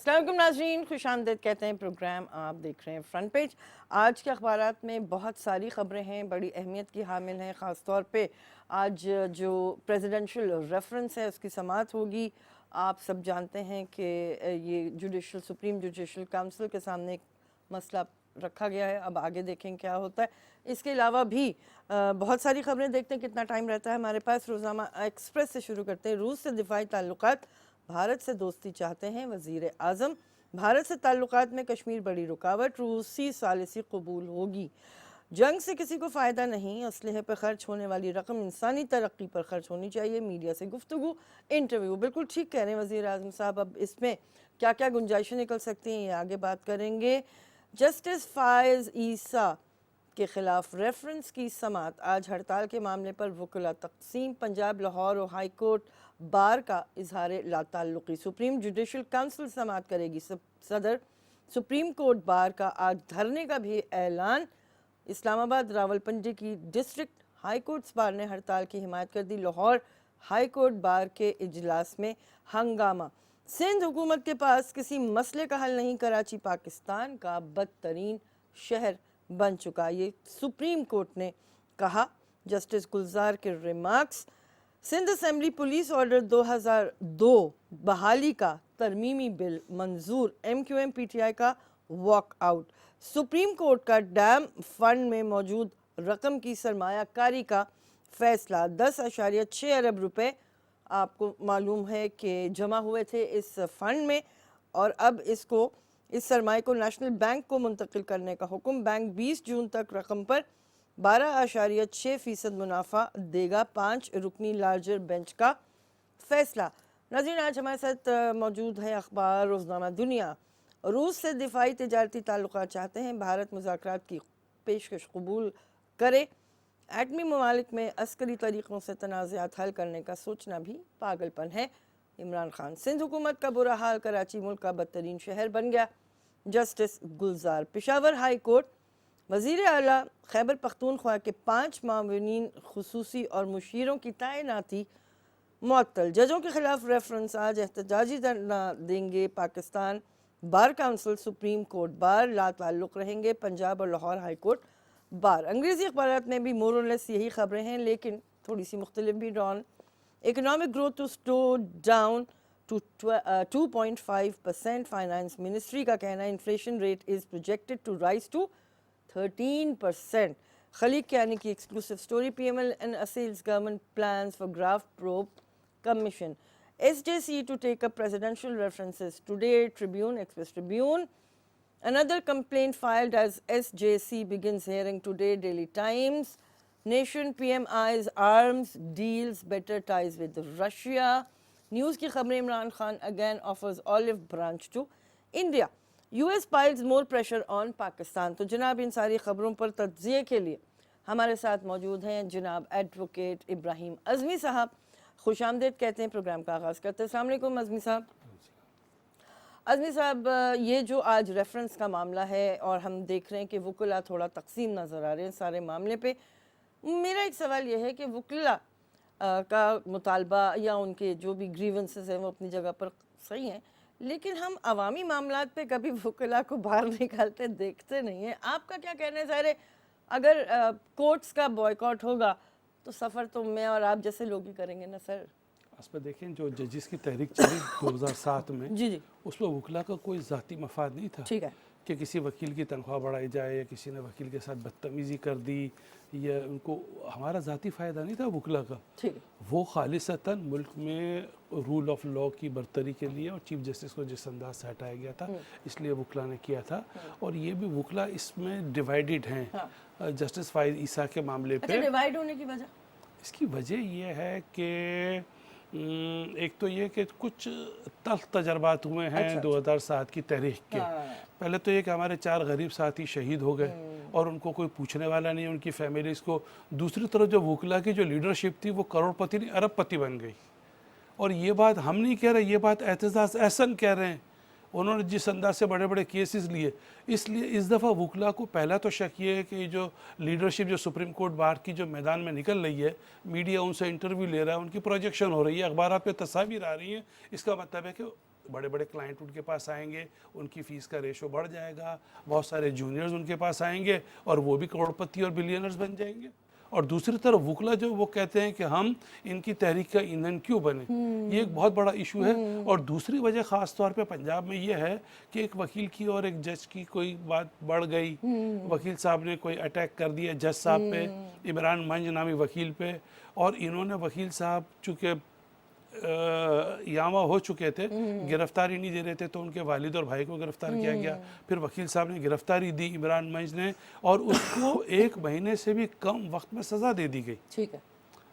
अस्सलाम वालेकुम नाज़रीन, खुशामदीद कहते हैं। प्रोग्राम आप देख रहे हैं फ्रंट पेज। आज के अखबारात में बहुत सारी ख़बरें हैं, बड़ी अहमियत की हामिल हैं। ख़ास तौर पे आज जो प्रेसिडेंशियल रेफरेंस है उसकी समाअत होगी। आप सब जानते हैं कि ये सुप्रीम जुडिशल काउंसिल के सामने एक मसला रखा गया है। अब आगे देखें क्या होता है। इसके अलावा भी बहुत सारी खबरें देखते हैं, कितना टाइम रहता है हमारे पास। रोज़ाना एक्सप्रेस से शुरू करते हैं। रूस से दिफाई ताल्लुकात, भारत से दोस्ती चाहते हैं वज़ीर आज़म। भारत से ताल्लुकात में कश्मीर बड़ी रुकावट, रूसी सालिसी कबूल होगी। जंग से किसी को फ़ायदा नहीं, असलहे पर खर्च होने वाली रकम इंसानी तरक्की पर खर्च होनी चाहिए। मीडिया से गुफ्तगू, इंटरव्यू। बिल्कुल ठीक कह रहे हैं वज़ीर आज़म साहब। अब इसमें क्या क्या गुंजाइशें निकल सकती हैं, ये आगे बात करेंगे। जस्टिस फायज़ ईसा के खिलाफ रेफरेंस की समाअत। आज हड़ताल के मामले पर वकला तकसीम। पंजाब, लाहौर और हाई कोर्ट बार का इजहार लाताल्लुकी। सुप्रीम जुडिशल काउंसिल समाअत करेगी। सदर सुप्रीम कोर्ट बार का आज धरने का भी ऐलान। इस्लामाबाद, रावलपिंडी की डिस्ट्रिक्ट हाई कोर्ट्स बार ने हड़ताल की हिमायत कर दी। लाहौर हाई कोर्ट बार के इजलास में हंगामा। सिंध हुकूमत के पास किसी मसले का हल नहीं, कराची पाकिस्तान का बदतरीन शहर बन चुका, ये सुप्रीम कोर्ट ने कहा। जस्टिस गुलजार के remarks. Sindh assembly police order 2002 बहाली का तरमीमी बिल मंजूर। MQM PTI का वॉकआउट। सुप्रीम कोर्ट का डैम फंड में मौजूद रकम की सरमायाकारी का फैसला। 10.6 अरब रुपए आपको मालूम है कि जमा हुए थे इस फंड में, और अब इस सरमाए को नेशनल बैंक को मुंतकिल करने का हुक्म। बैंक 20 जून तक रकम पर 12.6% मुनाफा देगा। 5 रुकनी लार्जर बेंच का फैसला। नाज़रीन, आज हमारे साथ मौजूद है अखबार रोज़नामा दुनिया। रूस से दिफाई तिजारती ताल्लुकात चाहते हैं, भारत मुज़ाकरात की पेशकश कबूल करे। एटमी ममालिक में अस्करी तरीक़ों से तनाज़ात हल करने का सोचना भी पागलपन है। इमरान खान। सिंध हुकूमत का बुरा हाल, कराची मुल्क का बदतरीन शहर बन गया। Justice Gulzar. Peshawar high court. वज़ीर आला खैबर पख्तूनख्वा के 5 मामलीन खुसूसी और मुशीरों की तैनाती मुअत्तल। जजों के खिलाफ रेफरेंस। आज एहतजाजी धरना देंगे Pakistan bar council, supreme court bar लाताल्लुक़ रहेंगे। पंजाब और लाहौर हाई कोर्ट बार। अंग्रेज़ी अखबारात में भी मोर और लेस यही खबरें हैं, लेकिन थोड़ी सी मुख्तलिफ भी। Dawn economic growth to slow down to 2.5%। Finance ministry का कहना है inflation rate is projected to rise to 13%। खलीग के आने की exclusive story. PML and assails government plans for graft probe commission। SJC to take up presidential references today। Tribune, Express Tribune। Another complaint filed as SJC begins hearing today। Daily Times। Nation, PMI's arms deals better ties with Russia। News की खबरें। Imran Khan again offers olive branch to India. US piles more pressure on Pakistan. तो जनाब, इन सारी खबरों पर तज्ज़िये के लिए हमारे साथ मौजूद हैं जनाब एडवोकेट इब्राहिम अज़मी साहब। खुशामदीद कहते हैं। प्रोग्राम का आगाज़ करते हैं। अस्सलाम वालेकुम अज़मी साहब। अज़मी साहब, ये जो आज रेफरेंस का मामला है और हम देख रहे हैं कि वकला थोड़ा तकसीम नज़र आ रहे हैं सारे मामले पे। मेरा एक सवाल ये है कि वकला का मुतालबा या उनके जो भी ग्रीवेंसेस हैं वो अपनी जगह पर सही हैं, लेकिन हम अवामी मामलात पे कभी वकला को बाहर निकालते देखते नहीं हैं। आपका क्या कहना है? ज़ाहिर है अगर कोर्ट्स का बॉयकॉट होगा तो सफ़र तो मैं और आप जैसे लोग ही करेंगे ना सर। उस पर देखें, जो जजिस की तहरीक चली 2007 में, जी जी, उस पर वकला का कोई ज़ाती मफाद नहीं था। ठीक है। कि किसी वकील की तनख्वाह बढ़ाई जाए या किसी ने वकील के साथ बदतमीज़ी कर दी, या उनको हमारा ज़ाती फ़ायदा नहीं था वकला का। ठीक है। वो खालिसतन मुल्क में रूल ऑफ लॉ की बरतरी के लिए और चीफ जस्टिस को जिस अंदाज से हटाया गया था, इसलिए वकला ने किया था। और ये भी वकला इसमें डिवाइडेड हैं। हाँ। जस्टिस फाइज़ ईसा के मामले अच्छा, पे डिवाइड होने की वजह? इसकी वजह यह है कि एक तो ये कि कुछ तल्ख तजर्बात हुए हैं। अच्छा। 2007 की तहरीक के हाँ। पहले तो ये कि हमारे 4 गरीब साथी शहीद हो गए और उनको कोई पूछने वाला नहीं, उनकी फैमिलीज़ को। दूसरी तरफ जो वकला की जो लीडरशिप थी वो करोड़पति नहीं अरबपति बन गई। और ये बात हम नहीं कह रहे, ये बात एतजाज़ एहसन कह रहे हैं। उन्होंने जिस अंदाज से बड़े बड़े केसेस लिए, इसलिए इस दफ़ा वकला को पहला तो शक ये है कि जो लीडरशिप जो सुप्रीम कोर्ट बार की जो मैदान में निकल रही है, मीडिया उनसे इंटरव्यू ले रहा है, उनकी प्रोजेक्शन हो रही है, अखबार पे तस्वीर आ रही है, इसका मतलब है कि बड़े बड़े क्लाइंट उनके पास आएंगे, उनकी फ़ीस का रेशो बढ़ जाएगा, बहुत सारे जूनियर्स उनके पास आएंगे और वो भी करोड़पति और बिलियनर्स बन जाएंगे। और दूसरी तरफ वकला जो वो कहते हैं कि हम इनकी तहरीक का ईंधन क्यों बने, ये एक बहुत बड़ा इशू है। और दूसरी वजह ख़ास तौर पे पंजाब में ये है कि एक वकील की और एक जज की कोई बात बढ़ गई, वकील साहब ने कोई अटैक कर दिया जज साहब पे, इमरान मंज नामी वकील पे, और इन्होंने वकील साहब चूँकि यामा हो चुके थे, गिरफ्तारी नहीं दे रहे थे, तो उनके वालिद और भाई को गिरफ्तार किया गया। फिर वकील साहब ने गिरफ्तारी दी इमरान मंज ने, और उसको 1 महीने से भी कम वक्त में सज़ा दे दी गई। ठीक है,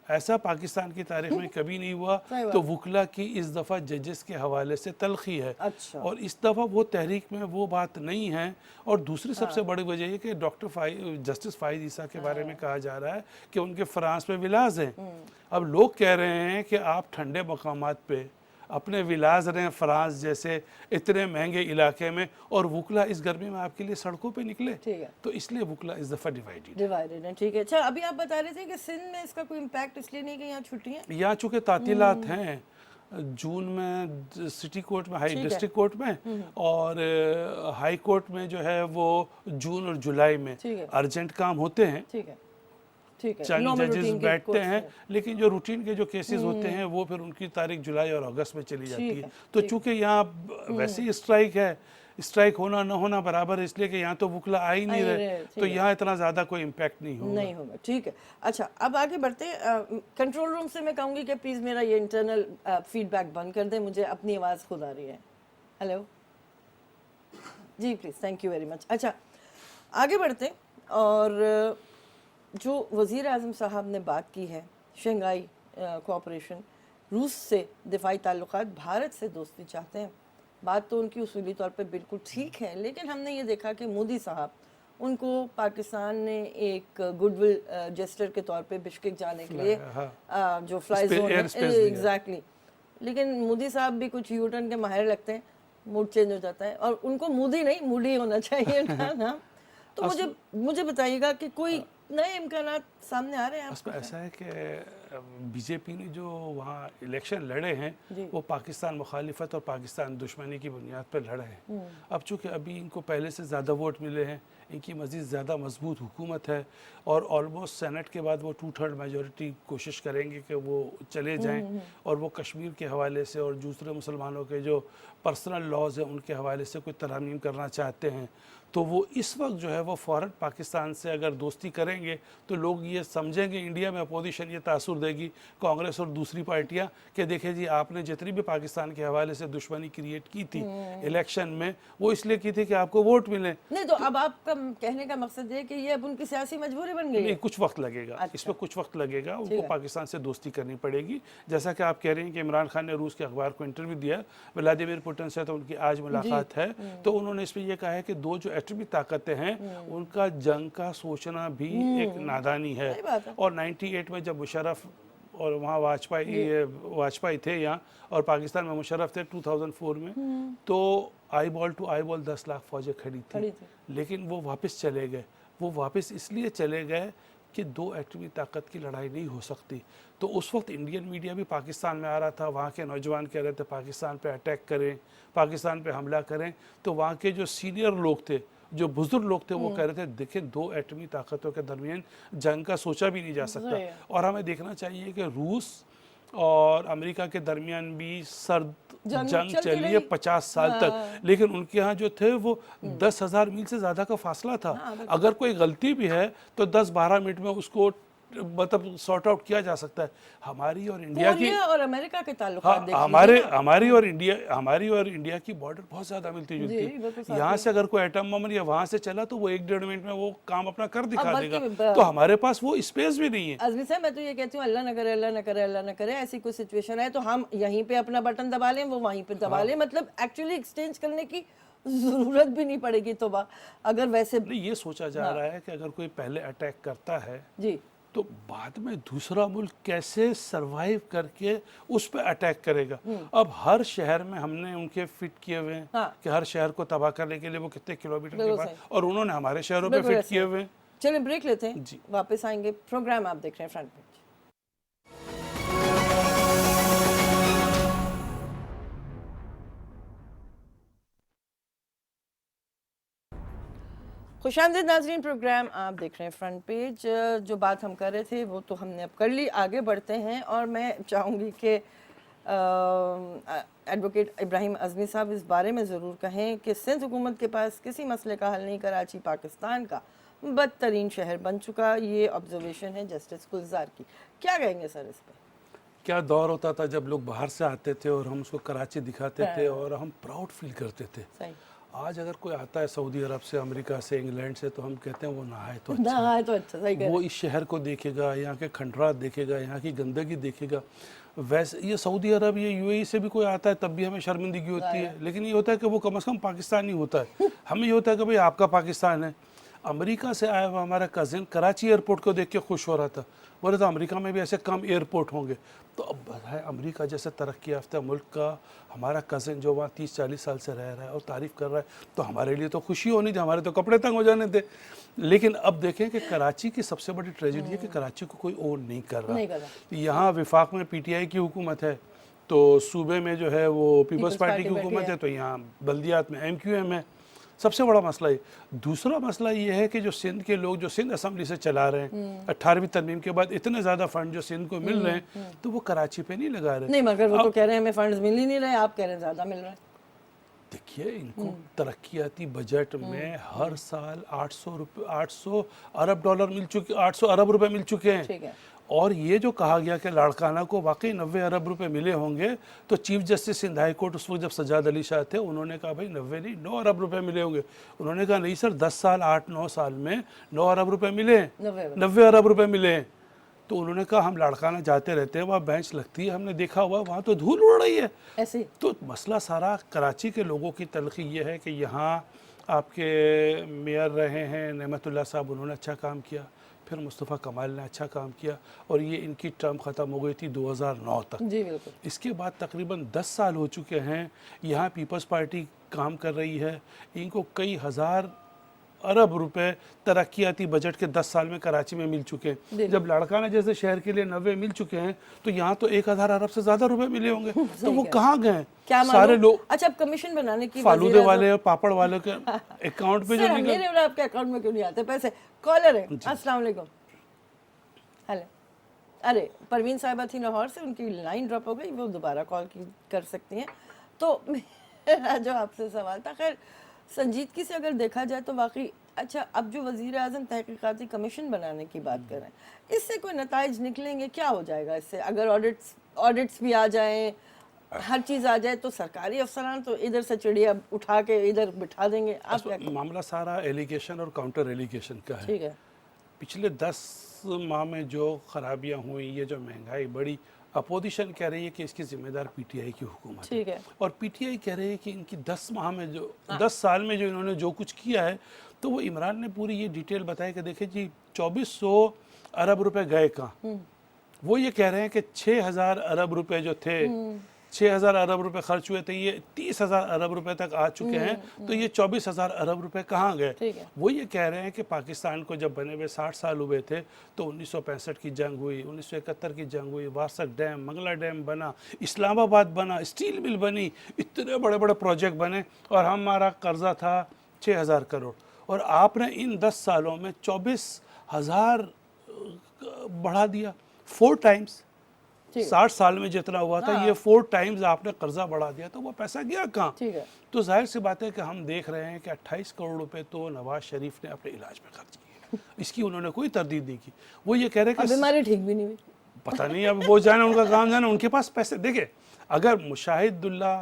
ऐसा पाकिस्तान की तारीख में कभी नहीं हुआ। तो वकला की इस दफ़ा जजेस के हवाले से तलखी है। अच्छा। और इस दफ़ा वो तहरीक में वो बात नहीं है। और दूसरी सबसे बड़ी वजह ये कि जस्टिस फ़ाइज़ ईसा के बारे में कहा जा रहा है कि उनके फ्रांस में विलाज हैं। अब लोग कह रहे हैं कि आप ठंडे मकामात पे अपने विलाज रहें फ्रांस जैसे इतने महंगे इलाके में, और वकला इस गर्मी में आपके लिए सड़कों पे निकले। ठीक है, तो इसलिए वकला इस दफ़ा डिवाइडेड है। ठीक है। अच्छा, अभी आप बता रहे थे कि सिंध में इसका कोई इम्पैक्ट इसलिए नहीं कि यहाँ छुट्टियाँ, यहाँ चूँकि तातीलात हैं, जून में सिटी कोर्ट में, हाई डिस्ट्रिक्ट कोर्ट में, और हाई कोर्ट में जो है वो जून और जुलाई में अर्जेंट काम होते हैं। ठीक है, ठीक है, चाइनीज normal जजेस routine के बैठते courts हैं, में। लेकिन जो रूटीन के जो केसेस होते हैं वो फिर उनकी तारीख जुलाई और अगस्त में चली जाती ठीक है। है, तो चूंकि यहाँ वैसे ही स्ट्राइक है, स्ट्राइक होना न होना बराबर है, इसलिए कि यहाँ तो वकला आ ही नहीं रहे, तो यहाँ इतना ज़्यादा कोई इम्पैक्ट नहीं होगा। ठीक है। अच्छा, अब आगे बढ़ते हैं। कंट्रोल रूम से मैं कहूँगी कि प्लीज़ मेरा ये इंटरनल फीडबैक बंद कर दें, मुझे अपनी आवाज़ खुद आ रही है। हेलो जी, please, thank you very much. अच्छा, आगे बढ़ते हैं। और जो वज़ीर आज़म साहब ने बात की है, शंघाई कोऑपरेशन, रूस से दिफाई ताल्लुकात, भारत से दोस्ती चाहते हैं, बात तो उनकी उसूली तौर पे बिल्कुल ठीक है, लेकिन हमने ये देखा कि मोदी साहब, उनको पाकिस्तान ने एक गुडविल जेस्टर के तौर पे बिश्केक जाने के लिए जो फ्लाई जोन है, एग्जैक्टली, लेकिन मोदी साहब भी कुछ यू टर्न के माहिर लगते हैं, मूड चेंज हो जाता है, और उनको मोदी नहीं मूडी होना चाहिए उनका नाम। तो मुझे बताइएगा कि कोई नए इम्कानात सामने आ रहे हैं? उसमें ऐसा है कि बीजेपी ने जो वहाँ इलेक्शन लड़े हैं वो पाकिस्तान मुखालिफत और पाकिस्तान दुश्मनी की बुनियाद पर लड़े हैं। अब चूँकि अभी इनको पहले से ज़्यादा वोट मिले हैं, इनकी मज़ीद ज़्यादा मजबूत हुकूमत है, और ऑलमोस्ट सेनेट के बाद वो 2/3 मेजॉरिटी कोशिश करेंगे कि वो चले जाएं, और वो कश्मीर के हवाले से और दूसरे मुसलमानों के जो पर्सनल लॉज हैं उनके हवाले से कोई तरमीम करना चाहते हैं। तो वो इस वक्त जो है वो फ़ौरन पाकिस्तान से अगर दोस्ती करेंगे तो लोग ये समझेंगे, इंडिया में अपोजिशन ये तासुर देगी, कांग्रेस और दूसरी पार्टियां, कि देखें जी आपने जितनी भी पाकिस्तान के हवाले से दुश्मनी क्रिएट की थी इलेक्शन में, वो इसलिए की थी कि आपको वोट मिले। नहीं, तो अब आपका कहने का मकसद है कि ये अब उनकी सियासी मजबूरी बन गई है? कुछ वक्त लगेगा। अच्छा। इसमें कुछ वक्त लगेगा, उनको पाकिस्तान से दोस्ती करनी पड़ेगी। जैसा कि आप कह रहे हैं कि इमरान खान ने रूस के अखबार को इंटरव्यू दिया, व्लादिमीर पुतिन से तो उनकी आज मुलाकात है, तो उन्होंने इसमें यह कहा है कि दो जो एटमी ताकतें हैं उनका जंग का सोचना भी एक नादानी है। और 98 में जब मुशर्रफ और वहाँ वाजपेयी थे यहाँ, और पाकिस्तान में मुशर्रफ थे 2004 में, तो eyeball to eyeball 10 lakh फौजें खड़ी थी, लेकिन वो वापस चले गए। वो वापस इसलिए चले गए कि दो एटमी ताकत की लड़ाई नहीं हो सकती। तो उस वक्त इंडियन मीडिया भी पाकिस्तान में आ रहा था, वहाँ के नौजवान कह रहे थे पाकिस्तान पे अटैक करें, पाकिस्तान पे हमला करें। तो वहाँ के जो सीनियर लोग थे, जो बुजुर्ग लोग थे, वो कह रहे थे देखें दो एटमी ताकतों के दरमियान जंग का सोचा भी नहीं जा सकता। और हमें देखना चाहिए कि रूस और अमेरिका के दरमियान भी सर्द जंग चली है 50 साल तक, लेकिन उनके यहाँ जो थे वो 10,000 मील से ज़्यादा का फासला था। अगर कोई गलती भी है तो 10-12 मिनट में उसको मतलब सॉर्ट आउट किया जा सकता है। हमारी और इंडिया की और अमेरिका के ताल्लुकात हमारी और इंडिया की बॉर्डर बहुत ज़्यादा मिलती जुलती है। यहाँ से अगर कोई एटम बम या वहाँ से चला तो वो 1-1.5 मिनट में वो काम अपना कर दिखा देगा। तो हमारे पास वो स्पेस भी नहीं है। अज़मी साहब, मैं तो ये कहती हूँ अल्लाह न करे, अल्लाह न करे, अल्लाह न करे ऐसी कोई सिचुएशन है तो हम यहीं पे अपना बटन दबा लें, वो वहीं पे दबा लें, मतलब एक्चुअली एक्सचेंज करने की जरूरत भी नहीं पड़ेगी। तो अगर वैसे ये सोचा जा रहा है कि अगर कोई पहले अटैक करता है जी, तो बाद में दूसरा मुल्क कैसे सरवाइव करके उस पर अटैक करेगा। अब हर शहर में हमने उनके फिट किए हुए हैं कि हर शहर को तबाह करने के लिए वो कितने किलोमीटर के बाद, और उन्होंने हमारे शहरों पे फिट किए हुए हैं। चलिए ब्रेक लेते हैं जी, वापस आएंगे। प्रोग्राम आप देख रहे हैं फ्रंट पेज। खुशामदीद नाज़रीन, प्रोग्राम आप देख रहे हैं फ्रंट पेज। जो बात हम कर रहे थे वो तो हमने अब कर ली, आगे बढ़ते हैं। और मैं चाहूँगी कि एडवोकेट इब्राहिम अज़मी साहब इस बारे में ज़रूर कहें कि सिंध हुकूमत के पास किसी मसले का हल नहीं, कराची पाकिस्तान का बदतरीन शहर बन चुका, ये ऑब्जर्वेशन है जस्टिस गुलजार की। क्या कहेंगे सर इस पर? क्या दौर होता था जब लोग बाहर से आते थे और हम उसको कराची दिखाते थे और हम प्राउड फील करते थे। सही। आज अगर कोई आता है सऊदी अरब से, अमेरिका से, इंग्लैंड से, तो हम कहते हैं वो नहाए तो अच्छा, नहाए तो अच्छा। सही वो इस शहर को देखेगा, यहाँ के खंडरात देखेगा, यहाँ की गंदगी देखेगा। वैसे ये सऊदी अरब, ये यूएई से भी कोई आता है तब भी हमें शर्मिंदगी होती है, लेकिन ये होता है कि वो कम से कम पाकिस्तानी होता है। हमें ये होता है कि भाई आपका पाकिस्तान है। अमेरिका से आया हुआ हमारा कज़िन कराची एयरपोर्ट को देख के खुश हो रहा था, बोले तो अमेरिका में भी ऐसे कम एयरपोर्ट होंगे। तो अब है अमेरिका जैसे तरक्की याफ्ता मुल्क का हमारा कज़िन जो वहाँ 30-40 साल से रह रहा है और तारीफ़ कर रहा है, तो हमारे लिए तो खुशी होनी थी, हमारे तो कपड़े तंग हो जाने थे। लेकिन अब देखें कि कराची की सबसे बड़ी ट्रेजेडी है कि कराची को कोई ओन नहीं कर रहा। यहाँ विफाक में पीटीआई की हुकूमत है, तो सूबे में जो है वो पीपल्स पार्टी की हुकूमत है, तो यहाँ बल्दियात में एमक्यूएम है। सबसे बड़ा मसला ये। दूसरा मसला ये है कि जो सिंध के लोग जो सिंध असेंबली से चला रहे हैं, 18वीं तरमीम के बाद इतने ज़्यादा फंड जो सिंध को मिल रहे हैं, तो वो कराची पे नहीं लगा रहे। नहीं, मगर वो तो कह रहे हैं हमें फंड्स मिल ही नहीं रहे, आप कह रहे हैं ज़्यादा मिल रहा है। देखिए, इनको तरक्याती बजट में हर साल 800 अरब डॉलर मिल चुके, 800 अरब रुपए मिल चुके हैं। ठीक है। और ये जो कहा गया कि लाड़काना को वाकई 90 अरब रुपए मिले होंगे, तो chief justice Sindh high court उस वक्त जब सजाद अली शाह थे, उन्होंने कहा भाई 90 नहीं 9 अरब रुपए मिले होंगे। उन्होंने कहा नहीं सर, 10 साल 8-9 साल में 9 अरब रुपए मिले हैं, 90 अरब रुपए मिले हैं। तो उन्होंने कहा हम लाड़काना जाते रहते हैं, वहाँ बेंच लगती है, हमने देखा हुआ वहाँ तो धूल उड़ रही है ऐसे। तो मसला सारा कराची के लोगों की तलखी ये है कि यहाँ आपके मेयर रहे हैं नेमतुल्लाह साहब, उन्होंने अच्छा काम किया, फिर मुस्तफ़ा कमाल ने अच्छा काम किया, और ये इनकी टर्म ख़त्म हो गई थी 2009 तक। जी बिल्कुल। इसके बाद तकरीबन 10 साल हो चुके हैं यहाँ पीपल्स पार्टी काम कर रही है। इनको कई हज़ार अरब रुपए तरक्याती बजट के 10 साल में कराची में मिल चुके हैं। जब लाड़काना जैसे शहर के लिए 90 मिल चुके हैं, तो यहाँ तो 1000 अरब से ज़्यादा रुपए मिले होंगे। तो वो कहाँ गए सारे लोग? अच्छा, अब कमिशन बनाने की फालूदे वाले और पापड़ वाले के अकाउंट पे जो निकल, आपके अकाउंट में क्यों नहीं आते पैसे? कॉलर है, अस्सलाम वालेकुम। हेलो, अरे परवीन साहिबा थी लाहौर से, उनकी लाइन ड्रॉप हो गई, वो दोबारा कॉल कर सकती हैं। तो मेरा जो आपसे सवाल था, खैर संजीदगी से अगर देखा जाए तो वाकई अच्छा, अब जो वज़ीर आज़म तहकीकाती कमीशन बनाने की बात कर रहे हैं, इससे कोई नताइज निकलेंगे? क्या हो जाएगा इससे? अगर ऑडिट्स भी आ जाएं, हर चीज़ आ जाए, तो सरकारी अफसरान तो इधर से चिड़िया उठा के इधर बिठा देंगे। आप क्या? मामला सारा एलिगेशन और काउंटर एलिगेशन का है। ठीक है। पिछले 10 माह में जो खराबियां हुई, ये जो महंगाई बढ़ी, अपोजिशन कह रही है कि इसकी जिम्मेदार पीटीआई की हुकूमत ठीक है। और पीटीआई कह रही है कि इनकी 10 माह में जो 10 साल में जो इन्होंने जो कुछ किया है, तो वो इमरान ने पूरी ये डिटेल बताया कि देखिए जी 2400 अरब रुपए गए कहाँ। वो ये कह रहे हैं कि 6000 अरब रुपए जो थे, 6000 अरब रुपए खर्च हुए थे, ये 30,000 अरब रुपए तक आ चुके हैं, तो ये 24,000 अरब रुपए कहाँ गए? वो ये कह रहे हैं कि पाकिस्तान को जब बने हुए 60 साल हुए थे, तो 1965 की जंग हुई, 1971 की जंग हुई, वारसक डैम, मंगला डैम बना, इस्लामाबाद बना, स्टील मिल बनी, इतने बड़े बड़े प्रोजेक्ट बने, और हमारा कर्जा था 6000 करोड़, और आपने इन 10 सालों में 24,000 बढ़ा दिया, 4 टाइम्स। 60 साल में जितना हुआ था, ये 4 टाइम्स आपने कर्जा बढ़ा दिया, तो वो पैसा गया कहाँ? तो जाहिर सी बात है कि हम देख रहे हैं कि 28 करोड़ रुपए तो नवाज शरीफ ने अपने इलाज में खर्च किए, इसकी उन्होंने कोई तरदीद नहीं की। वो ये कह रहे हैं कि बीमारी ठीक भी नहीं हुई, पता नहीं, अब वो जाने, उनका काम जाने, उनके पास पैसे। देखे, अगर मुशाहिदुल्ला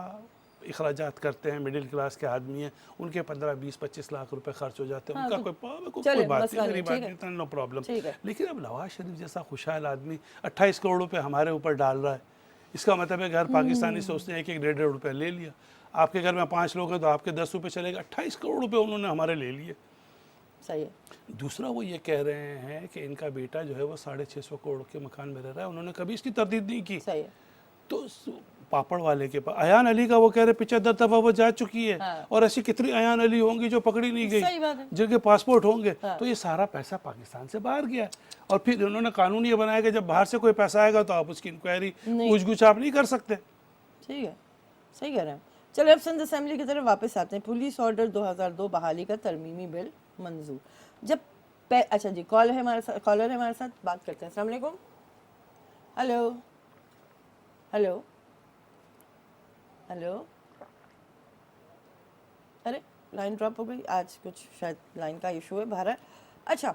अखराजात करते हैं, मिडिल क्लास के आदमी हैं, उनके 15-20-25 लाख रुपए खर्च हो जाते हैं, उनका कोई बात नहीं, नो प्रॉब्लम। लेकिन अब नवाज शरीफ जैसा खुशहाल आदमी 28 करोड़ रुपए हमारे ऊपर डाल रहा है, इसका मतलब है कि हर पाकिस्तानी सोचते हैं कि 1.5 रुपये ले लिया, आपके घर में 5 लोग हैं तो आपके 10 रुपये चलेगा, 28 करोड़ रुपए उन्होंने हमारे ले लिए। सही है। दूसरा वो ये कह रहे हैं कि इनका बेटा जो है वो 650 करोड़ के मकान में रह रहा है, उन्होंने कभी इसकी तरदीद नहीं की। सही है। तो पापड़ वाले के पास अयान अली का वो कह रहे 75 दफा वो जा चुकी है, और ऐसी कितनी अयान अली होंगी जो पकड़ी नहीं गई, जिनके पासपोर्ट होंगे। तो ये सारा पैसा पाकिस्तान से बाहर गया है, और फिर उन्होंने कानून ये बनाया कि जब बाहर से कोई पैसा आएगा तो आप उसकी इंक्वायरी पूछ-गुछ आप नहीं कर सकते। ठीक है, सही कह रहे हैं। चलिए अब सिंध असेंबली की तरफ वापस आते हैं। पुलिस ऑर्डर 2002 बहाली का तरमीमी बिल मंजूर। जब अच्छा जी, कॉल है हमारे साथ, कॉलर है हमारे साथ, बात करते हैं। अस्सलाम वालेकुम। Hello hello hello. अरे लाइन ड्रॉप हो गई, आज कुछ शायद लाइन का इशू है बाहर। अच्छा,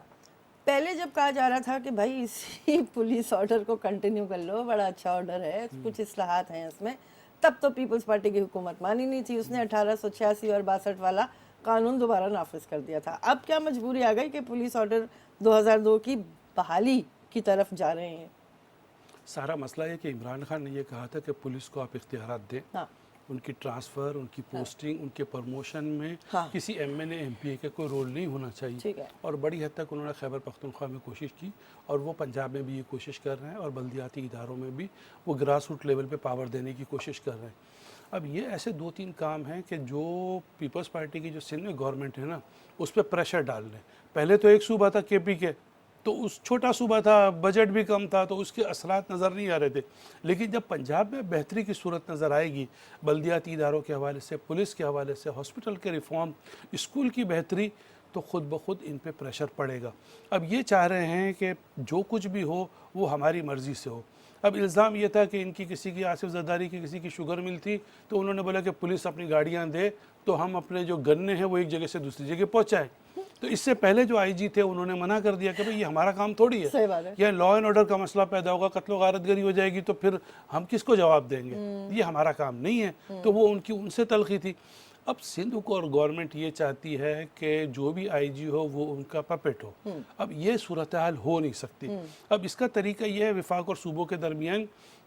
पहले जब कहा जा रहा था कि भाई इसी पुलिस ऑर्डर को कंटिन्यू कर लो, बड़ा अच्छा ऑर्डर है, कुछ इस्लाहात हैं इसमें, तब तो पीपल्स पार्टी की हुकूमत मानी नहीं थी, उसने 1886 और 62 वाला कानून दोबारा नाफिज कर दिया था। अब क्या मजबूरी आ गई कि पुलिस ऑर्डर 2002 की बहाली की तरफ जा रहे हैं? सारा मसला है कि इमरान खान ने ये कहा था कि पुलिस को आप इख्तियारात दें, हाँ उनकी ट्रांसफ़र, उनकी पोस्टिंग, उनके प्रमोशन में हाँ। किसी एमएनए एमपीए का कोई रोल नहीं होना चाहिए। ठीक है। और बड़ी हद तक उन्होंने खैबर पख्तूनख्वा में कोशिश की और वो पंजाब में भी ये कोशिश कर रहे हैं और बल्दियाती इदारों में भी वो ग्रास रूट लेवल पे पावर देने की कोशिश कर रहे हैं। अब ये ऐसे 2-3 काम हैं कि जो पीपल्स पार्टी की जो सिंध में गवर्नमेंट है ना, उस पर प्रेशर डाल रहे हैं। पहले तो एक सूबा था केपी के, तो उस छोटा सूबा था, बजट भी कम था, तो उसके असरात नज़र नहीं आ रहे थे। लेकिन जब पंजाब में बेहतरी की सूरत नज़र आएगी, बल्दियाती इदारों के हवाले से, पुलिस के हवाले से, हॉस्पिटल के रिफॉर्म, स्कूल की बेहतरी, तो ख़ुद ब खुद इन पे प्रेशर पड़ेगा। अब ये चाह रहे हैं कि जो कुछ भी हो वो हमारी मर्ज़ी से हो। अब इल्ज़ाम ये था कि इनकी किसी की, आसिफ जरदारी की किसी की शुगर मिल थी, तो उन्होंने बोला कि पुलिस अपनी गाड़ियाँ दे तो हम अपने जो गन्ने हैं वो एक जगह से दूसरी जगह पहुँचाएँ। तो इससे पहले जो आईजी थे उन्होंने मना कर दिया कि भाई ये हमारा काम थोड़ी है, सही बात है। या लॉ एंड ऑर्डर का मसला पैदा होगा, कत्लो गारतगरी हो जाएगी तो फिर हम किसको जवाब देंगे, ये हमारा काम नहीं है। तो वो उनकी उनसे तलखी थी। अब सिंध को और गवर्नमेंट ये चाहती है कि जो भी आईजी हो वो उनका पपेट हो। अब ये सूरत हाल हो नहीं सकती। अब इसका तरीका ये है विफाक और सूबों के दरमियान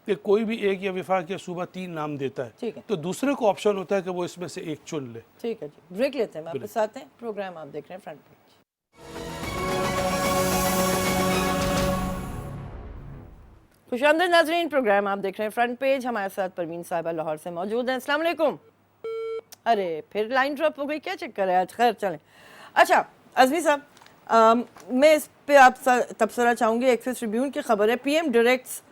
कि कोई भी एक या विफाक या सूबा 3 नाम देता है, तो दूसरे को ऑप्शन होता है कि वो इसमें से एक चुन ले। ठीक है जी, ब्रेक लेते हैं, वापस आते हैं। प्रोग्राम आप देख रहे हैं फ्रंट पेज। खुशामदीद नाज़रीन, प्रोग्राम आप देख रहे हैं फ्रंट पेज। हमारे साथ परवीन साहिबा लाहौर से मौजूद हैं। अस्सलाम वालेकुम। अरे फिर लाइन ड्रॉप हो गई, क्या चक्कर है आज? खैर चलें। अच्छा अज़मी साहब, मैं इस पे आप तबसरा चाहूँगी। एक्सेस ट्रिब्यून की खबर है, PM directs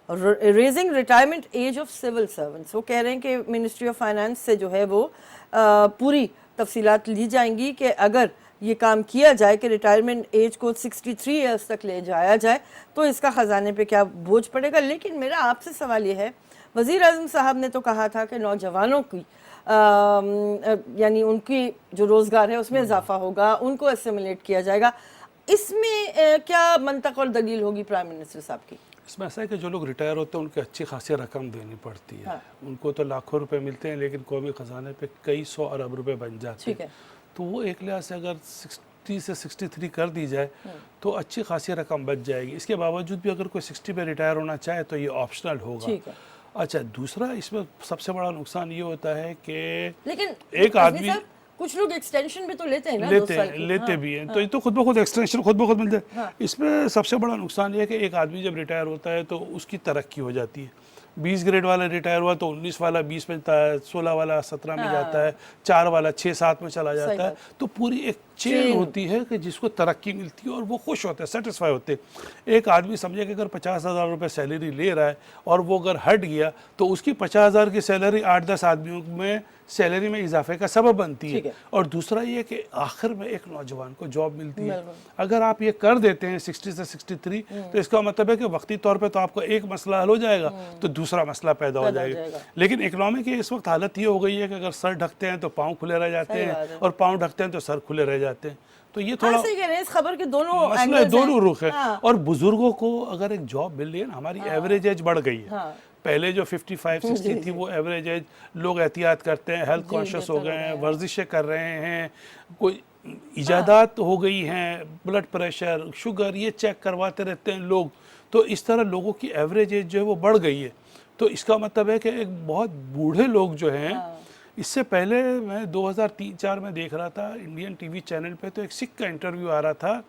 raising retirement age of civil servants. वो कह रहे हैं कि मिनिस्ट्री ऑफ फाइनेंस से जो है वो पूरी तफसीलात ली जाएंगी कि अगर ये काम किया जाए कि रिटायरमेंट एज को 63 ईयर्स तक ले जाया जाए तो इसका ख़जाने पे क्या बोझ पड़ेगा। लेकिन मेरा आपसे सवाल ये है, वज़ीर आज़म साहब ने तो कहा था कि नौजवानों की यानी उनकी जो रोज़गार है उसमें इजाफा होगा, उनको एसिमुलेट किया जाएगा। इसमें क्या मंतक और दलील होगी प्राइम मिनिस्टर साहब की? इसमें ऐसा है कि जो लोग रिटायर होते हैं उनकी अच्छी खासी रकम देनी पड़ती है। हाँ। उनको तो लाखों रुपए मिलते हैं, लेकिन कौमी ख़जाने पे कई 100 अरब रुपए बन जाते हैं। तो वो एक लिहाज से अगर 60 से 63 कर दी जाए तो अच्छी खासी रकम बच जाएगी। इसके बावजूद भी अगर कोई 60 पे रिटायर होना चाहे तो ये ऑप्शनल होगा। अच्छा, दूसरा इसमें सबसे बड़ा नुकसान ये होता है कि लेकिन एक आदमी, कुछ लोग एक्सटेंशन भी तो लेते हैं ना, लेते भी हैं। तो ये तो खुद ब खुद एक्सटेंशन खुद ब खुद मिलता है। इसमें सबसे बड़ा नुकसान ये है कि एक आदमी जब रिटायर होता है तो उसकी तरक्की हो जाती है। 20 ग्रेड वाला रिटायर हुआ तो 19 वाला 20 में जाता है, 16 वाला 17 में जाता है, 4 वाला 6-7 में चला जाता है। तो पूरी एक चेन होती है कि जिसको तरक्की मिलती है और वो खुश होते हैं, सेटिस्फाई होते हैं। एक आदमी समझे कि अगर 50,000 रुपये सैलरी ले रहा है और वो अगर हट गया तो उसकी 50,000 की सैलरी 8-10 आदमियों में सैलरी में इजाफे का सबब बनती है। और दूसरा ये कि आखिर में एक नौजवान को जॉब मिलती है। अगर आप ये कर देते हैं 60 से 63 तो इसका मतलब है कि वक्ती तौर पे तो आपका एक मसला हल हो जाएगा तो दूसरा मसला पैदा हो जाएगा। लेकिन इकोनॉमी की इस वक्त हालत ये हो गई है कि अगर सर ढकते हैं तो पाँव खुले रह जाते हैं और पाँव ढकते हैं तो सर खुले रह जाते हैं। तो ये थोड़ा सही कह रहे हैं, इस खबर के दोनों मसले, दोनों रुख है। और बुजुर्गों को अगर एक जॉब मिल रही है ना, हमारी एवरेज एज बढ़ गई है। पहले जो 55-60 थी वो एवरेज एज, लोग एहतियात करते हैं, हेल्थ कॉन्शियस हो गए हैं, वर्जिशें कर रहे हैं, कोई इजादात हो गई हैं, ब्लड प्रेशर, शुगर, ये चेक करवाते रहते हैं लोग। तो इस तरह लोगों की एवरेज एज जो है वो बढ़ गई है। तो इसका मतलब है कि एक बहुत बूढ़े लोग जो हैं, इससे पहले मैं 2003-4 में देख रहा था इंडियन टीवी चैनल पे, तो एक सिख का इंटरव्यू आ रहा था।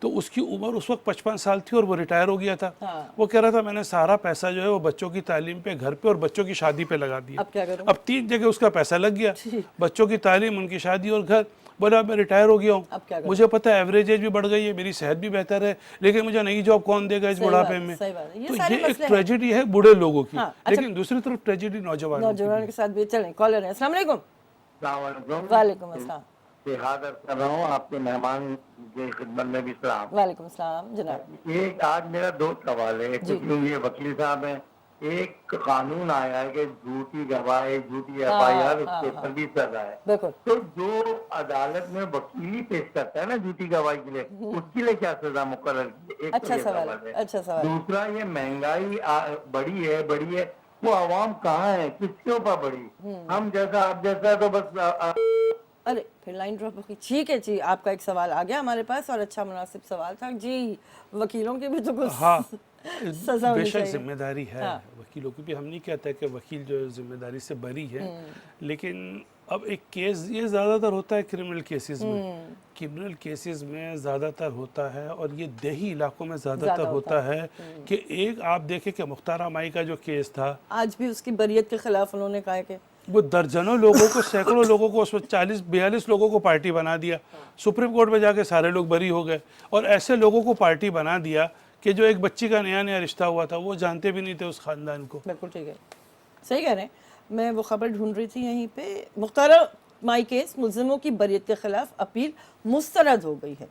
तो उसकी उम्र उस वक्त 55 साल थी और वो रिटायर हो गया था। वो कह रहा था मैंने सारा पैसा जो है वो बच्चों की तालीम पे, घर पे और बच्चों की शादी पे लगा दिया। अब क्या करूं? अब 3 जगह उसका पैसा लग गया, बच्चों की तालीम, उनकी शादी और घर। बोला मैं रिटायर हो गया हूँ, मुझे पता है एवरेज एज भी बढ़ गई है, मेरी सेहत भी बेहतर है, लेकिन मुझे नई जॉब कौन देगा इस बुढ़ापे में। तो ये एक ट्रेजेडी है बूढ़े लोगों की। लेकिन दूसरी तरफ ट्रेजेडी नौजवानों के साथ भी। चलें, कॉलर है। अस्सलाम वालेकुम। वालेकुम अस्सलाम। जिहाद अर्ज कर रहा हूँ, आपके मेहमान की खिदमत में भी सलाम। वालेकुम सलाम जनाब। एक आज मेरा दो सवाल है, जी। क्योंकि ये वकील साहब हैं। एक कानून आया है कि झूठी गवाही, झूठी हाँ FIR, हाँ उसके हाँ ऊपर भी सजा है। बिल्कुल। तो जो अदालत में वकील पेश करता है ना झूठी गवाही के लिए, उसके लिए क्या सजा मुकर्रर की है? एक तो अच्छा ये सवाल सवाल है। अच्छा सवाल है। दूसरा, ये महंगाई बढ़ी है, वो आवाम कहाँ है, किसके ऊपर बढ़ी? हम जैसा आप जैसा तो बस अरे फिर लाइन ड्रॉप हो गई। ठीक है जी, आपका एक सवाल आ गया हमारे पास और अच्छा मुनासिब सवाल था जी। वकीलों की भी तो कुछ हाँ सजा होनी बेशक चाहिए। जिम्मेदारी है हाँ। वकीलों की भी, हम नहीं कहते कि वकील जो है जिम्मेदारी से बरी है, लेकिन अब एक केस ये ज़्यादातर होता है क्रिमिनल केसेस में, क्रिमिनल केसेस में ज़्यादातर होता है, और ये देही इलाकों में ज़्यादातर ज़्यादा होता है कि एक आप देखें कि मुख्तार माई का जो केस था, आज भी उसकी बरियत के खिलाफ उन्होंने कहा है कि वो दर्जनों लोगों को, सैकड़ों लोगों को, उसमें 40-42 लोगों को पार्टी बना दिया। सुप्रीम कोर्ट में जाके सारे लोग बरी हो गए, और ऐसे लोगों को पार्टी बना दिया कि जो एक बच्ची का नया नया रिश्ता हुआ था वो जानते भी नहीं थे उस खानदान को। बिल्कुल ठीक है, सही कह रहे हैं। मैं वो खबर ढूंढ रही थी यहीं पे, मुख्तारा माई केस मुलजिमों की बरियत के खिलाफ अपील मुस्तरद हो गई है।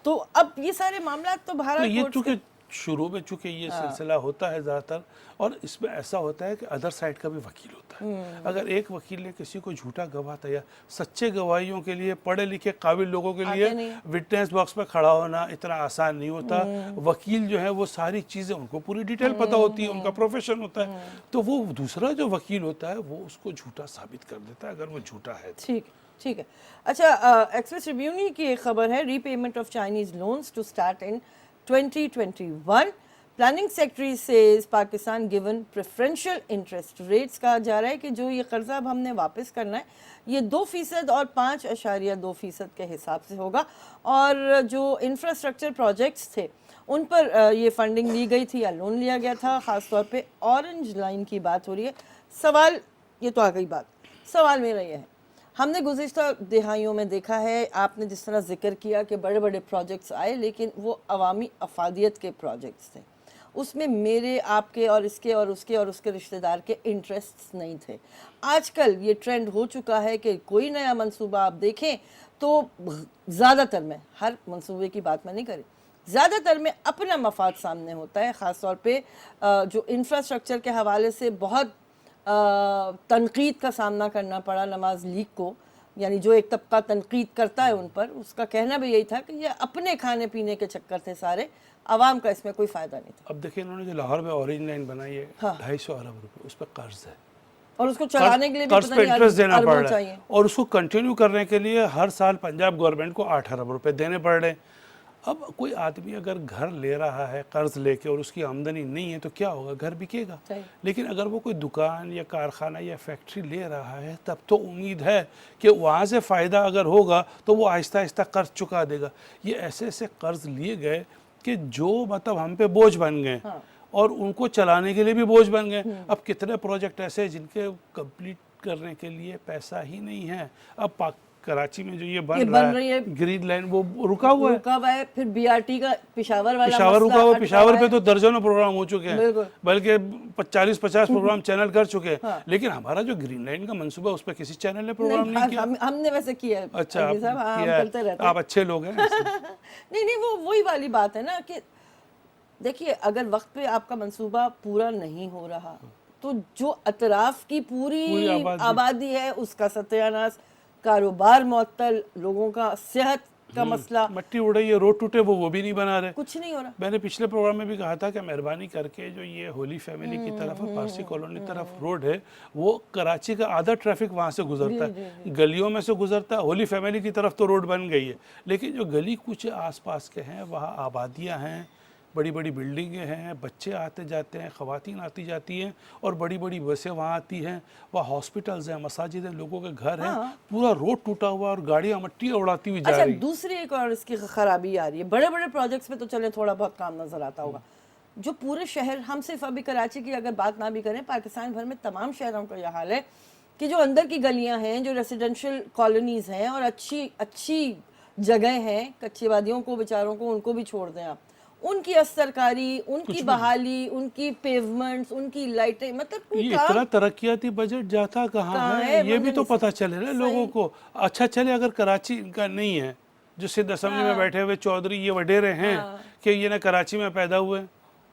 तो अब ये सारे मामला तो तो भारत ये कोर्ट चूंकि शुरू में चूंकि ये सिलसिला होता है ज़्यादातर, और इसमें ऐसा होता है कि अदर साइड का भी वकील होता है। अगर एक वकील ने किसी को झूठा गवाह तैयार, सच्चे गवाहियों के लिए पढ़े लिखे काबिल लोगों के लिए विटनेस बॉक्स में खड़ा होना इतना आसान नहीं होता। वकील जो है वो सारी चीज़ें उनको पूरी डिटेल पता होती है, उनका प्रोफेशन होता है, तो वो दूसरा जो वकील होता है वो उसको झूठा साबित कर देता है अगर वो झूठा है। ठीक ठीक है। अच्छा, एक्सप्रेस ट्रिब्यून की एक खबर है, repayment of Chinese loans to start in 2021। Planning secretary says Pakistan given preferential interest rates. कहा जा रहा है कि जो ये कर्जा अब हमने वापस करना है ये 2% और 5.2% के हिसाब से होगा, और जो इंफ्रास्ट्रक्चर प्रोजेक्ट्स थे उन पर ये फंडिंग ली गई थी या लोन लिया गया था। ख़ासतौर पे ऑरेंज लाइन की बात हो रही है। सवाल, ये तो आ गई बात, सवाल मेरा ये है, हमने गुज़िश्ता दिहाइयों में देखा है, आपने जिस तरह जिक्र किया कि बड़े बड़े प्रोजेक्ट्स आए लेकिन वो अवामी अफादियत के प्रोजेक्ट्स थे, उसमें मेरे आपके और इसके और उसके रिश्तेदार के इंटरेस्ट्स नहीं थे। आजकल ये ट्रेंड हो चुका है कि कोई नया मंसूबा आप देखें तो ज़्यादातर में, हर मंसूबे की बात मैं नहीं करी, ज़्यादातर में अपना मफाद सामने होता है। ख़ास तौर पे जो इंफ्रास्ट्रक्चर के हवाले से बहुत तनकीद का सामना करना पड़ा नवाज़ लीग को, यानी जो एक तबका तनकीद करता है उन पर, उसका कहना भी यही था कि ये अपने खाने पीने के चक्कर थे सारे, आवाम का इसमें कोई फ़ायदा नहीं था। अब देखिए इन्होंने जो लाहौर में ऑरेंज लाइन बनाई है, हाँ। 250 अरब रुपए उस पर कर्ज है, और उसको चलाने के लिए भी कर्ज पता पे नहीं इंटरेस्ट देना अरबों पड़ रहा चाहिए। है, और उसको कंटिन्यू करने के लिए हर साल पंजाब गवर्नमेंट को 8 अरब रुपए देने पड़ रहे हैं। अब कोई आदमी अगर घर ले रहा है कर्ज लेके और उसकी आमदनी नहीं है तो क्या होगा, घर बिकेगा। लेकिन अगर वो कोई दुकान या कारखाना या फैक्ट्री ले रहा है तब तो उम्मीद है कि वहाँ से फ़ायदा अगर होगा तो वो आहिस्ता आहिस्ता कर्ज चुका देगा। ये ऐसे ऐसे कर्ज लिए गए कि जो मतलब हम पे बोझ बन गए, और उनको चलाने के लिए भी बोझ बन गए। अब कितने प्रोजेक्ट ऐसे हैं जिनके कंप्लीट करने के लिए पैसा ही नहीं है। अब कराची में जो ये बन रहा है ग्रीन लाइन, वो रुका हुआ है। फिर BRT का पिशावर वाला पिशावर रुका हुआ, पिशावर पे तो दर्जनों प्रोग्राम हो चुके हैं, बल्कि 40-50 प्रोग्राम चैनल कर चुके हैं। हाँ। लेकिन हमारा जो ग्रीन लाइन का मंसूबा उस पर किसी चैनल ने प्रोग्राम नहीं किया। हमने वैसे किया है। अच्छा, आप अच्छे लोग हैं। नहीं, वो वही वाली बात है ना कि देखिए, अगर वक्त पे आपका मंसूबा पूरा नहीं हो रहा तो जो अतराफ की पूरी आबादी है उसका सत्यानाश, कारोबार मुअत्तल, लोगों का सेहत का मसला, मट्टी उड़ रही है, रोड टूटे वो भी नहीं बना रहे, कुछ नहीं हो रहा। मैंने पिछले प्रोग्राम में भी कहा था कि मेहरबानी करके जो ये होली फैमिली की तरफ है, पारसी कॉलोनी तरफ रोड है, वो कराची का आधा ट्रैफिक वहाँ से गुजरता है, गलियों में से गुजरता है। होली फैमिली की तरफ तो रोड बन गई है, लेकिन जो गली कुछ आसपास के हैं वहाँ आबादियाँ हैं, बड़ी बड़ी बिल्डिंगें हैं, बच्चे आते जाते हैं, ख़वातीन आती जाती हैं, और बड़ी बड़ी बसें वहाँ आती हैं, वहाँ हॉस्पिटल्स हैं, मसाजिद हैं, लोगों के घर हैं। पूरा रोड टूटा हुआ और गाड़ियाँ मट्टी उड़ाती हुई जा रही। दूसरी एक और इसकी खराबी आ रही है, बड़े बड़े प्रोजेक्ट्स में तो चले थोड़ा बहुत काम नज़र आता होगा, जो पूरे शहर, हम सिर्फ अभी कराची की अगर बात ना भी करें, पाकिस्तान भर में तमाम शहरों का यह हाल है कि जो अंदर की गलियाँ हैं, जो रेसिडेंशियल कॉलोनीज़ हैं और अच्छी अच्छी जगह हैं, कच्ची वादियों को बेचारों को उनको भी छोड़ दें आप, उनकी असरकारी, उनकी बहाली, उनकी पेवमेंट्स, उनकी लाइटें, मतलब कोई ये काम इतना तरक्याती बजट जाता कहाँ कहाँ है, है, ये भी मतलब तो इस- पता चले ना लोगों को। अच्छा चले अगर कराची इनका नहीं है, जो सिंध असेंबली में बैठे हुए चौधरी ये वडेरे हैं कि ये ना कराची में पैदा हुए,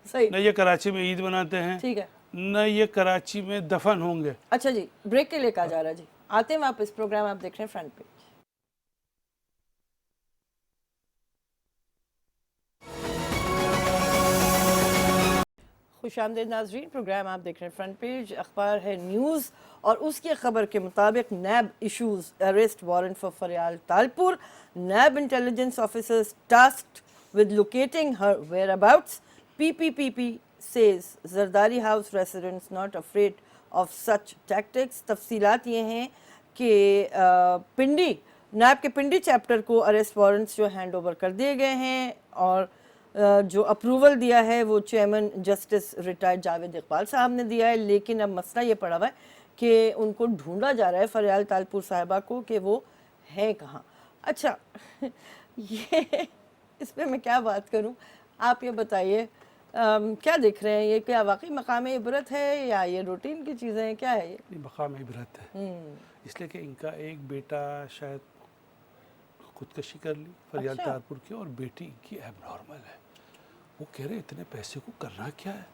सही, न ये कराची में ईद मनाते हैं, ठीक है। न ये कराची में दफन होंगे। अच्छा जी, ब्रेक के लिए कहा जा रहा है जी, आते हैं वापस। प्रोग्राम आप देख रहे हैं फ्रंट पेज। खुशामदीद नाजरीन, प्रोग्राम आप देख रहे हैं फ्रंट पेज। अखबार है न्यूज़ और उसकी खबर के मुताबिक NAB issues arrest warrant for Faryal Talpur. NAB intelligence officers tasked with locating her whereabouts. PPPP says Zardari house residents not afraid of such tactics. तफसीलात ये हैं कि पिंडी नैब के पिंडी चैप्टर को अरेस्ट वारंट्स जो हैंड ओवर कर दिए गए हैं और जो अप्रूवल दिया है वो chairman justice retired Javed Iqbal साहब ने दिया है। लेकिन अब मसला ये पड़ा हुआ है कि उनको ढूंढा जा रहा है फरियाल तालपुर साहिबा को कि वो है कहाँ। अच्छा ये इस पे मैं क्या बात करूँ, आप ये बताइए क्या देख रहे हैं, ये क्या वाकई मकाम इबरत है या ये रूटीन की चीज़ें हैं, क्या है ये? ये मकाम इबरत है, इसलिए कि इनका एक बेटा शायद खुदकशी कर ली फरियाल अच्छा। तालपुर की, और बेटी इनकी एबनॉर्मल है। वो कह रहे इतने पैसे को करना क्या है।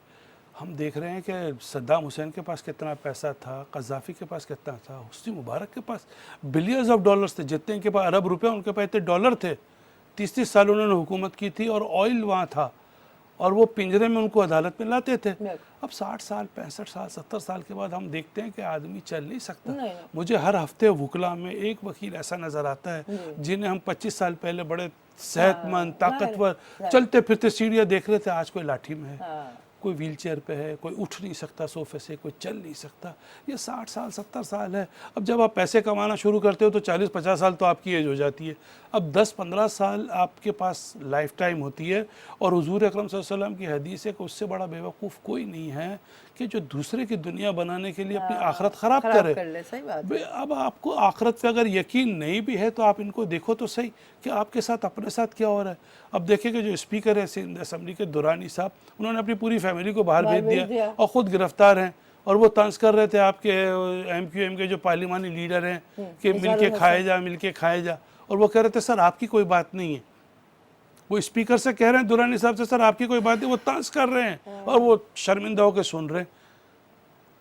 हम देख रहे हैं कि सद्दाम हुसैन के पास कितना पैसा था, कज़ाफ़ी के पास कितना था, हुस्नी मुबारक के पास बिलियंस ऑफ डॉलर्स थे, जितने इनके पास अरब रुपए उनके पास इतने डॉलर थे। 30-30 साल उन्होंने हुकूमत की थी और ऑयल वहाँ था और वो पिंजरे में उनको अदालत में लाते थे। अब 60 साल 65 साल 70 साल के बाद हम देखते हैं कि आदमी चल नहीं सकता। नहीं। मुझे हर हफ्ते वुकला में एक वकील ऐसा नज़र आता है जिन्हें हम 25 साल पहले बड़े सेहतमंद ताकतवर चलते फिरते सीढ़ियाँ देख रहे थे, आज कोई लाठी में है, कोई व्हील चेयर पे है, कोई उठ नहीं सकता सोफे से, कोई चल नहीं सकता। ये 60 साल 70 साल है। अब जब आप पैसे कमाना शुरू करते हो तो 40-50 साल तो आपकी एज हो जाती है। अब 10-15 साल आपके पास लाइफ टाइम होती है और हुजूर अकरम सल्लल्लाहु अलैहि वसल्लम की हदीस है कि उससे बड़ा बेवकूफ़ कोई नहीं है कि जो दूसरे की दुनिया बनाने के लिए अपनी आखरत ख़राब करे। कर ले, सही बात है। अब आपको आखरत पे अगर यकीन नहीं भी है तो आप इनको देखो तो सही कि आपके साथ अपने साथ क्या हो रहा है। अब देखिए कि जो स्पीकर है सिंध असेंबली के दुरानी साहब, उन्होंने अपनी पूरी फैमिली को बाहर भेज दिया और ख़ुद गिरफ्तार हैं और वो तंज कर रहे थे आपके MQM के जो पार्लिमानी लीडर हैं कि मिलके खाए जा, मिलके खाए जा, और वो कह रहे थे सर आपकी कोई बात नहीं है। वो स्पीकर से कह रहे हैं दुरानी साहब से सर आपकी कोई बात नहीं, वो तंज कर रहे हैं और वो शर्मिंदा होकर सुन रहे हैं।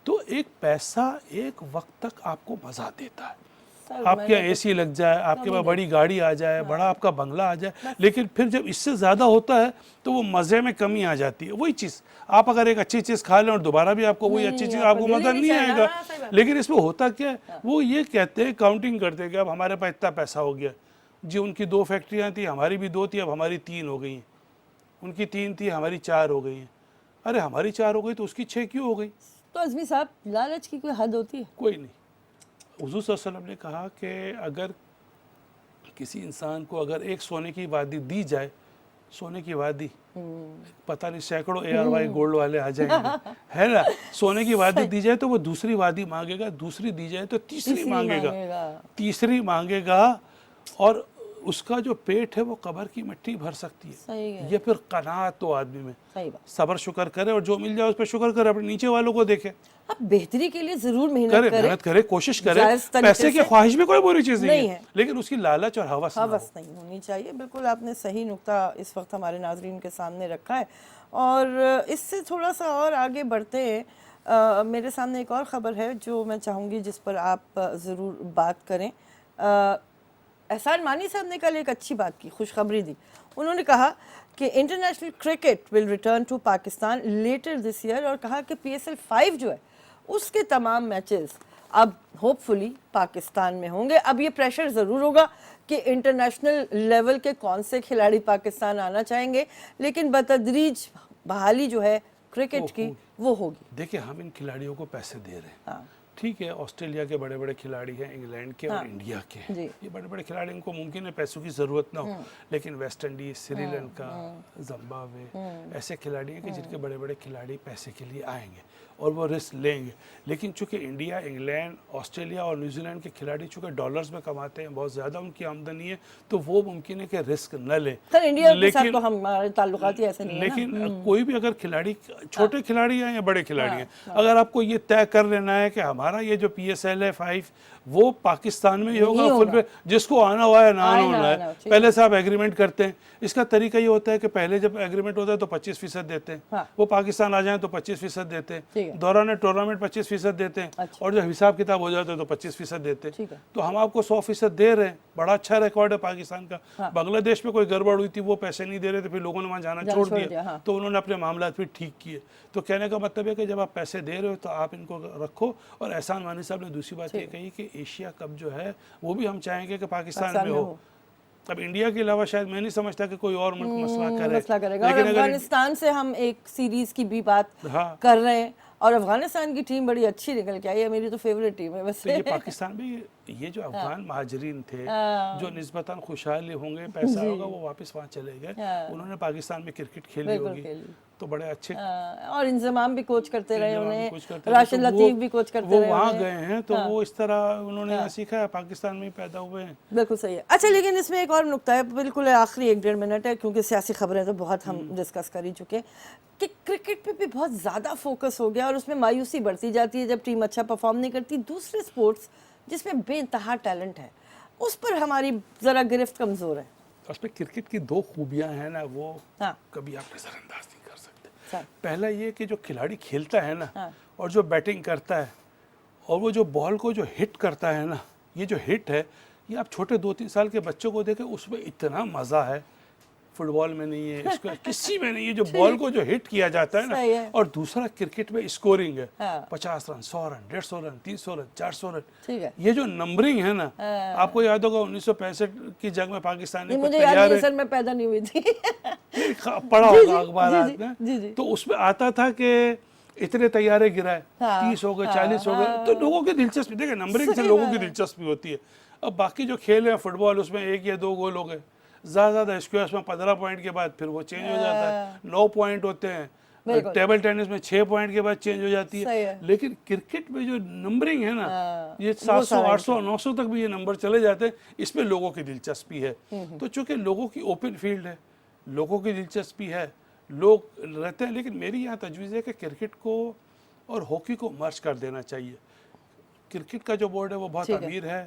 तो एक पैसा एक वक्त तक आपको मज़ा देता है, आपके यहाँ AC लग जाए, आपके पास बड़ी गाड़ी आ जाए, बड़ा आपका बंगला आ जाए, लेकिन फिर जब इससे ज़्यादा होता है तो वो मज़े में कमी आ जाती है। वही चीज़ आप अगर एक अच्छी चीज़ खा लें और दोबारा भी आपको वही अच्छी चीज़, आपको मज़ा नहीं आएगा। लेकिन इसमें होता क्या है, वो ये कहते हैं, काउंटिंग करते हैं कि अब हमारे पास इतना पैसा हो गया जी। उनकी 2 फैक्ट्रियाँ थी, हमारी भी 2 थी, अब हमारी 3 हो गई हैं। उनकी 3 थी, हमारी 4 हो गई हैं। अरे हमारी 4 हो गई तो उसकी 6 क्यों हो गई? तो अज़मी साहब, लालच की कोई हद होती है? कोई नहीं। हुज़ूर सल्लल्लाहु अलैहि वसल्लम ने कहा कि अगर किसी इंसान को अगर एक सोने की वादी दी जाए, सोने की वादी, पता नहीं सैकड़ों ARY गोल्ड वाले आ जाएंगे, है ना, सोने की वादी दी जाए तो वो दूसरी वादी मांगेगा, दूसरी दी जाए तो तीसरी मांगेगा, तीसरी मांगेगा, और उसका जो पेट है वो कब्र की मिट्टी भर सकती है। सही है। ये फिर कनात तो आदमी में, सही बात। सब्र शुक्र करे और जो मिल जाए उस पर शुक्र करे, अपने नीचे वालों को देखे, आप बेहतरी के लिए जरूर मेहनत करे, करें, मेहनत करे, कोशिश करे। जायज़ तरीके पैसे की से। ख्वाहिश में कोई बुरी चीज़ नहीं नहीं है, है। लेकिन उसकी लालच और हवस ना हो। हवस नहीं होनी चाहिए। बिल्कुल आपने सही नुक्ता इस वक्त हमारे नाजरीन के सामने रखा है। और इससे थोड़ा सा और आगे बढ़ते हैं, मेरे सामने एक और ख़बर है जो मैं चाहूँगी जिस पर आप ज़रूर बात करें। एहसान मानी साहब ने कल एक अच्छी बात की, खुशखबरी दी। उन्होंने कहा कि international cricket will return to Pakistan later this year, और कहा कि PSL 5 जो है उसके तमाम मैचेस अब होपफुली पाकिस्तान में होंगे। अब ये प्रेशर ज़रूर होगा कि इंटरनेशनल लेवल के कौन से खिलाड़ी पाकिस्तान आना चाहेंगे, लेकिन बतदरीज बहाली जो है क्रिकेट की वो होगी। देखिए हम इन खिलाड़ियों को पैसे दे रहे हैं, ठीक है, ऑस्ट्रेलिया के बड़े बड़े खिलाड़ी हैं, इंग्लैंड के और इंडिया के, जी। ये बड़े बड़े खिलाड़ी, इनको मुमकिन है पैसों की ज़रूरत ना हो, लेकिन वेस्ट इंडीज, श्रीलंका, जिम्बाब्वे ऐसे खिलाड़ी हैं कि जिनके बड़े बड़े खिलाड़ी पैसे के लिए आएंगे और वो रिस्क लेंगे। लेकिन चूंकि इंडिया, इंग्लैंड, ऑस्ट्रेलिया और न्यूजीलैंड के खिलाड़ी चूंकि डॉलर्स में कमाते हैं, बहुत ज़्यादा उनकी आमदनी है, तो वो मुमकिन है कि रिस्क न ले। सर इंडिया के साथ तो हमारे ताल्लुकात ही ऐसे नहीं है ना। लेकिन कोई भी अगर खिलाड़ी, छोटे खिलाड़ी हैं या बड़े खिलाड़ी हैं, अगर आपको ये तय कर लेना है कि हमारा ये जो PSL है 5 वो पाकिस्तान में ही होगा, फुल पे जिसको आना हुआ है ना होना है, पहले से आप एग्रीमेंट करते हैं। इसका तरीका ये होता है कि पहले जब एग्रीमेंट होता है तो 25% देते हैं, वो पाकिस्तान आ जाए तो 25% देते हैं, दौरान टूर्नामेंट 25% देते हैं, और जब हिसाब किताब हो जाता है तो 25% देते हैं। तो हम आपको 100% दे रहे हैं, बड़ा अच्छा रिकॉर्ड है पाकिस्तान का। बांग्लादेश में कोई गड़बड़ हुई थी, वो पैसे नहीं दे रहे थे, फिर लोगों ने वहाँ जाना छोड़ दिया, तो उन्होंने अपने मामला फिर ठीक किए। तो कहने का मतलब है कि जब आप पैसे दे रहे हो तो आप इनको रखो। और एहसान मानी साहब ने दूसरी बात ये कही कि एशिया कप जो है वो भी हम चाहेंगे कि पाकिस्तान में हो। अब इंडिया के अलावा शायद मैं नहीं समझता कि कोई और मुल्क मसला करेगा। और अफगानिस्तान से हम एक सीरीज की भी बात कर रहे हैं, और अफगानिस्तान की टीम बड़ी अच्छी निकल के आई है, मेरी तो फेवरेट टीम है वैसे। तो ये पाकिस्तान में ये जो अफगान महाजरीन थे जो निस्बतन खुशहाल होंगे, पैसा होगा, वो वापस वहाँ चले गए, उन्होंने पाकिस्तान में क्रिकेट खेली होगी, तो बड़े अच्छे और इंतजाम भी कोच करते रहे, उन्हें राशिद लतीफ भी कोच करते रहे, वो वहाँ गए हैं, तो वो इस तरह उन्होंने सीखा है, पाकिस्तान में ही पैदा हुए हैं। बिल्कुल सही है। अच्छा, लेकिन इसमें एक और नुक्ता है, बिल्कुल आखिरी 1-1.5 मिनट है, क्योंकि सियासी खबरें तो बहुत हम डिस्कस कर ही चुके हैं, कि क्रिकेट पे भी बहुत ज़्यादा फोकस हो गया और उसमें मायूसी बढ़ती जाती है जब टीम अच्छा परफॉर्म नहीं करती। दूसरे स्पोर्ट्स जिसमें बेइंतहा टैलेंट है, उस पर हमारी ज़रा गिरफ्त कमज़ोर है। उसमें क्रिकेट की 2 खूबियाँ हैं ना, वो कभी आप नज़रअंदाज नहीं कर सकते। पहला ये कि जो खिलाड़ी खेलता है ना, और जो बैटिंग करता है, और वो जो बॉल को जो हिट करता है ना, ये जो हिट है, ये आप छोटे 2-3 साल के बच्चों को देखें, उसमें इतना मज़ा है, फुटबॉल में नहीं है, इसको किसी में नहीं है, जो बॉल को जो हिट किया जाता है ना। और दूसरा क्रिकेट में स्कोरिंग है, 50 run, 100 run, 150 run, 300 run, 400 run, ये जो नंबरिंग है ना, आपको याद होगा 1965 की जंग में पाकिस्तान ने मुझे याद नहीं सर, मैं पैदा नहीं हुई थी, पढ़ा होगा अखबार में, तो उसमें आता था कि इतने तैयारे गिराए, 30 हो गए, 40 हो गए, तो लोगों की दिलचस्पी, देखिए नंबरिंग से लोगों की दिलचस्पी होती है। अब बाकी जो खेल है फुटबॉल, उसमें 1 या 2 गोल हो गए, ज़्यादा स्क्वायर्स में 15 पॉइंट के बाद फिर वो चेंज हो जाता है, 9 पॉइंट होते हैं, टेबल टेनिस में 6 पॉइंट के बाद चेंज हो जाती है। लेकिन क्रिकेट में जो नंबरिंग है ना, ये 700, 800, 900 तक भी ये नंबर चले जाते हैं, इसमें लोगों की दिलचस्पी है। तो चूंकि लोगों की ओपन फील्ड है, लोगों की दिलचस्पी है, लोग रहते हैं, लेकिन मेरी यहाँ तजवीज़ है कि क्रिकेट को और हॉकी को मर्ज कर देना चाहिए। क्रिकेट का जो बोर्ड है वो बहुत अमीर है,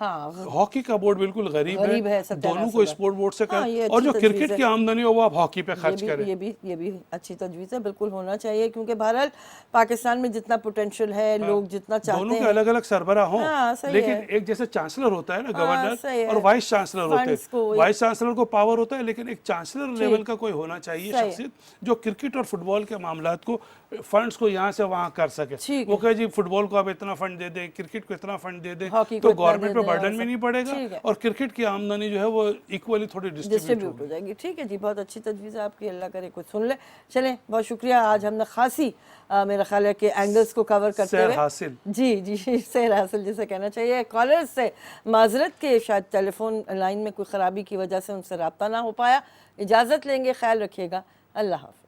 हॉकी का बोर्ड बिल्कुल गरीब है, दोनों को स्पोर्ट बोर्ड से करें, और जो क्रिकेट की आमदनी हो वो आप हॉकी पे खर्च करें। ये भी अच्छी तजवीज़ है, बिल्कुल होना चाहिए, क्योंकि बहरहाल पाकिस्तान में जितना पोटेंशियल है, लोग जितना चाहते हैं, दोनों के अलग अलग सरबरा हों, लेकिन एक जैसे चांसलर होता है ना, गवर्नर और वाइस चांसलर होते हैं, वाइस चांसलर को पावर होता है, लेकिन एक चांसलर लेवल का कोई होना चाहिए शख्सियत, जो क्रिकेट और फुटबॉल के मामलात को, फंड्स को यहाँ से वहाँ कर सके। वो कहे जी फुटबॉल को आप इतना फंड दे दें, क्रिकेट को इतना फंड दे दें, तो गवर्नमेंट पे बर्डन भी नहीं पड़ेगा, और क्रिकेट की आमदनी जो है वो इक्वली थोड़ी डिस्ट्रीब्यूट हो जाएगी। ठीक है जी, बहुत अच्छी तजवीज़ है आपकी, अल्लाह करे कुछ सुन ले। चलें, बहुत शुक्रिया, आज हमने खासी मेरा ख्याल है कि एंगल्स को कवर करते हुए हासिल जी सैर हासिल जिसे कहना चाहिए। कॉलर्स से माजरत के, शायद टेलीफोन लाइन में कोई ख़राबी की वजह से उनसे रब्ता ना हो पाया। इजाज़त लेंगे, ख्याल रखिएगा, अल्लाह हाफ़िज़।